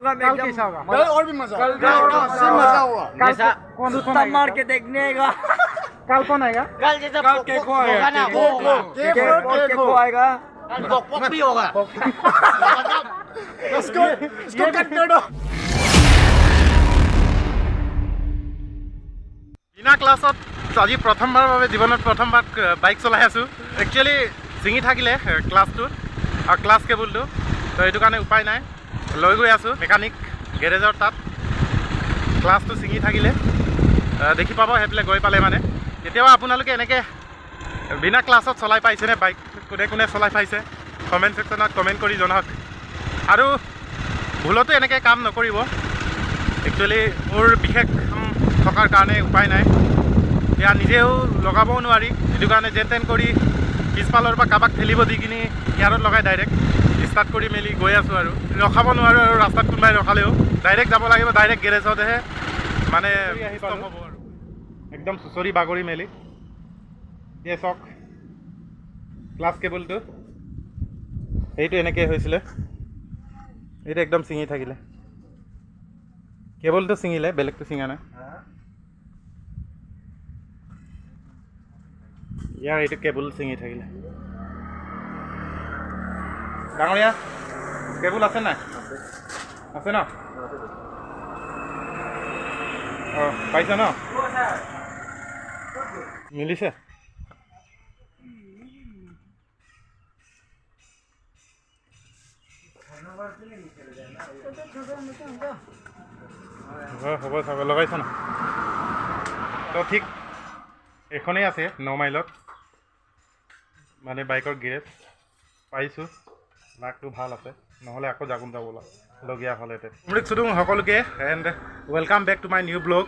कल कैसा होगा? कल और भी मजा कल मजा होगा। कल कौन मार के देखने का। कल कौन आएगा? कल जैसे केक आएगा ना, केक आएगा, पॉप भी होगा। इसको कट कर दो। बिना क्लासत আজি प्रथमबार भावे जीवनत प्रथमबार बाइक चलाई आसु एक्चुअली जिंगी থাকিলে ক্লাসটো আর ক্লাস কেবলটো তো এইটো কাৰণে উপায় নাই লৈ গৈ আছো মেকানিক গ্যাৰেজৰ তাত ক্লাসটো জিंगी থাকিলে দেখি পাব হেপলে গৈ পালে মানে কেতিয়াবা আপোনালোকে এনেকে বিনা ক্লাসত চলাই পাইছেনে বাইক কোনে কোনে চলাই পাইছে কমেন্ট সেকশনত কমেন্ট কৰি জনাওক আৰু ভুলতো এনেকে কাম নকৰিব एक्चुअली मोर विशेष थकार कारण उपाय ना या निजेও लगाबो নোৱাৰি এটো কাৰণে যেন তেন কৰি পিছফালৰ পৰা কাবাক ঠেলিব দি কিনি ইয়াৰত লগাই ডাইৰেক্ট স্টাৰ্ট কৰি মেলি গৈ আছো আৰু ৰখাব নোৱাৰো আৰু ৰাস্তাত কোনবাই ৰখালেও ডাইৰেক্ট যাব লাগিব ডাইৰেক্ট গেৰেজতহে মানে ষ্টপ হ'ব আৰু একদম সুচৰি বাগৰি মেলি এ চক ক্লাস কেবলটো এইটো এনেকৈ হৈছিল এইটো একদম চিঙি থাকিলে केबल तो सिंगिले बेलेग तो सिंगा ना यार ये केबल सिंगी থাকিলে ডাঙৰীয়া কেবল আছে না আছে না ও পাইছা না মিলিছে হ'ব চাব লগাইছ না তো ঠিক এখনেই আছে 9 মাইলত মানে বাইকৰ গেৰেজ পাইছোঁ লাকটো ভাল আছে নহ'লে আকৌ যাগুম যাবলগীয়া হ'লেতে অমৃত সুদুং সকলোকে and welcome back to my new blog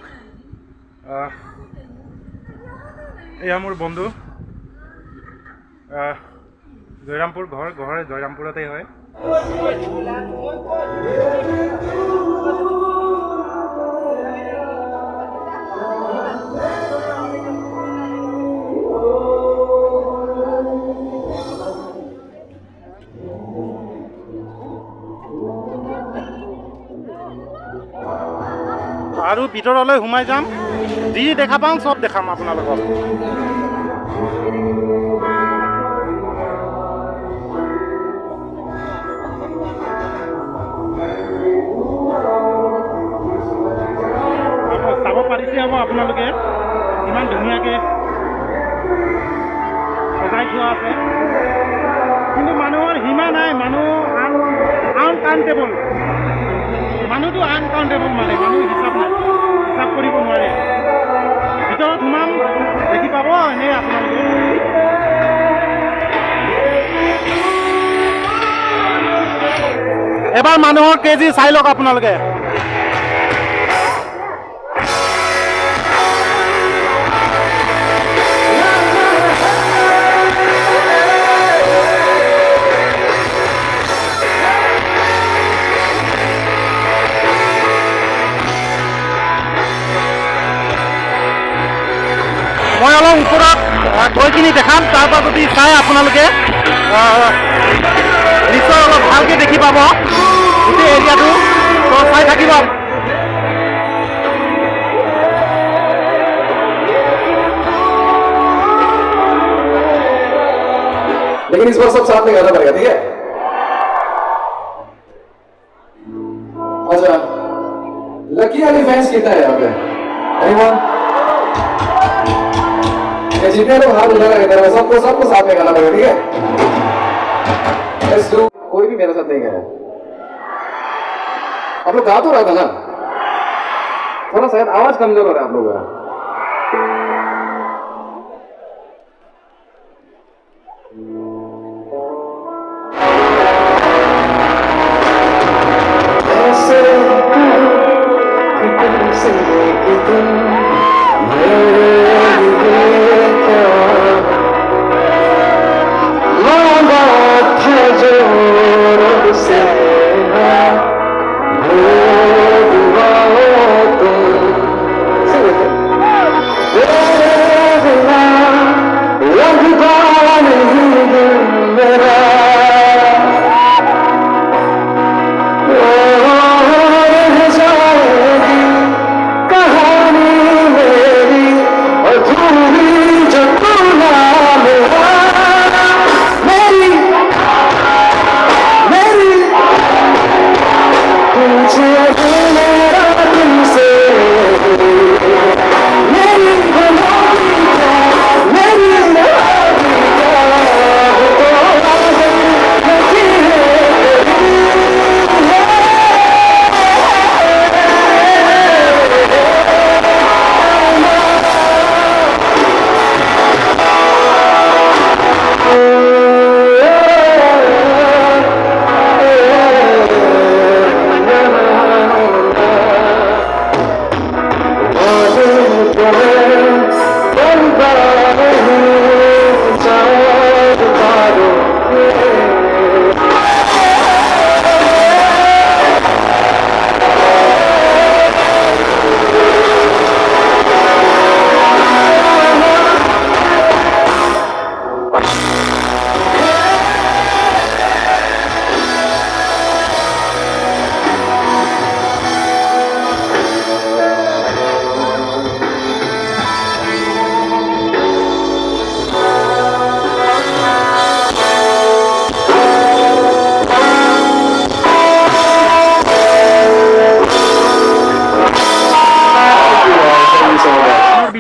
এয়া মোৰ বন্ধু জয়ৰামপুৰ ঘৰ জয়ৰামপুৰতেই হয় আৰু ভিতৰলৈ সোমাই যাম যি দেখা পাম সব দেখাম আপোনালোকক চাব পাৰিছে হ'ব আপোনালোকে ইমান ধুনীয়াকৈ সজাই থোৱা আছে কিন্তু মানুহৰ সীমা নাই মানুহ আনকাউণ্টেবল মানুহটো আনকাউণ্টেবল মানে মানুহ হিচাপ কৰিব নোৱাৰে ভিতৰত সোমাম দেখি পাব এনেই আপোনালোকে এবাৰ মানুহৰ কেজি চাই লওক আপোনালোকে মই অলপ ওপৰত গৈ কিনি দেখাম তাৰপৰা যদি চাই আপোনালোকে নিশ্চয় অলপ ভালকৈ দেখি পাব গোটেই এৰিয়াটো তো চাই থাকিব लेकिन इस बार सब साथ में गाना पड़ेगा ठीक है अच्छा लकी वाली फैंस कितना है यहाँ पे एनीवन जितने लोग हाथ उठा रहे हैं सबको साथ में गाना पड़ेगा ठीक है लेट्स डू कोई भी मेरे साथ नहीं गया आप लोग गा तो रहा था ना थोड़ा शायद आवाज कमजोर हो रहा है आप लोग का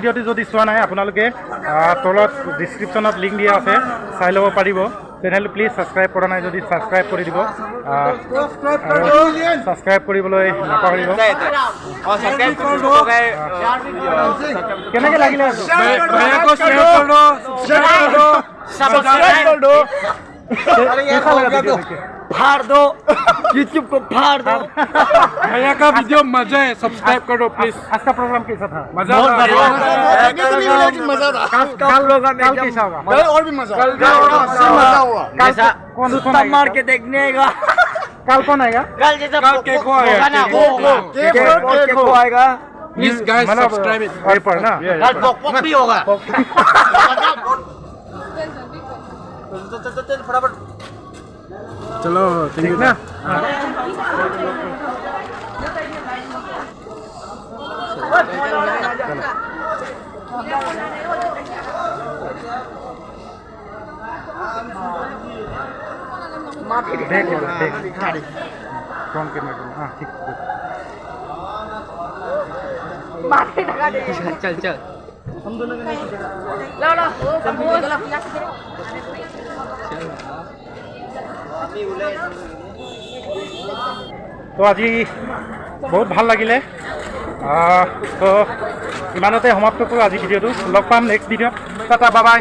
ভিডিঅ'টো যদি চোৱা নাই আপোনালোকে তলত ডিছক্ৰিপশ্যনত লিংক দিয়া আছে চাই ল'ব পাৰিব চেনেলটো প্লিজ ছাবস্ক্ৰাইব কৰা নাই যদি ছাবস্ক্ৰাইব কৰি দিব ছাবস্ক্ৰাইব কৰিবলৈ নাপাহৰিব কেনেকৈ লাগিলে फाड़ दो यूट्यूब को फाड़ दो भैया का वीडियो मजा है सब्सक्राइब करो प्लीज आज का प्रोग्राम कैसा था मजा मजा था कल होगा कल कैसा होगा कल और भी मजा मजा हुआ जैसा कौन तब मार के देखने का कल कौन आएगा कल जैसा कल केक आएगा ना केक आएगा प्लीज गाइस सब्सक्राइब इट वही पर ना कल पॉक भी होगा फटाफट चलो ठीक ना देख कौन कितना हाँ ठीक चल चल তো আজি বহুত ভাল লাগিলে তো ইমানতে সমাপ্ত কৰোঁ আজি ভিডিঅ'টো লগ পাম নেক্সট ভিডিঅ'ত টাটা বাই বাই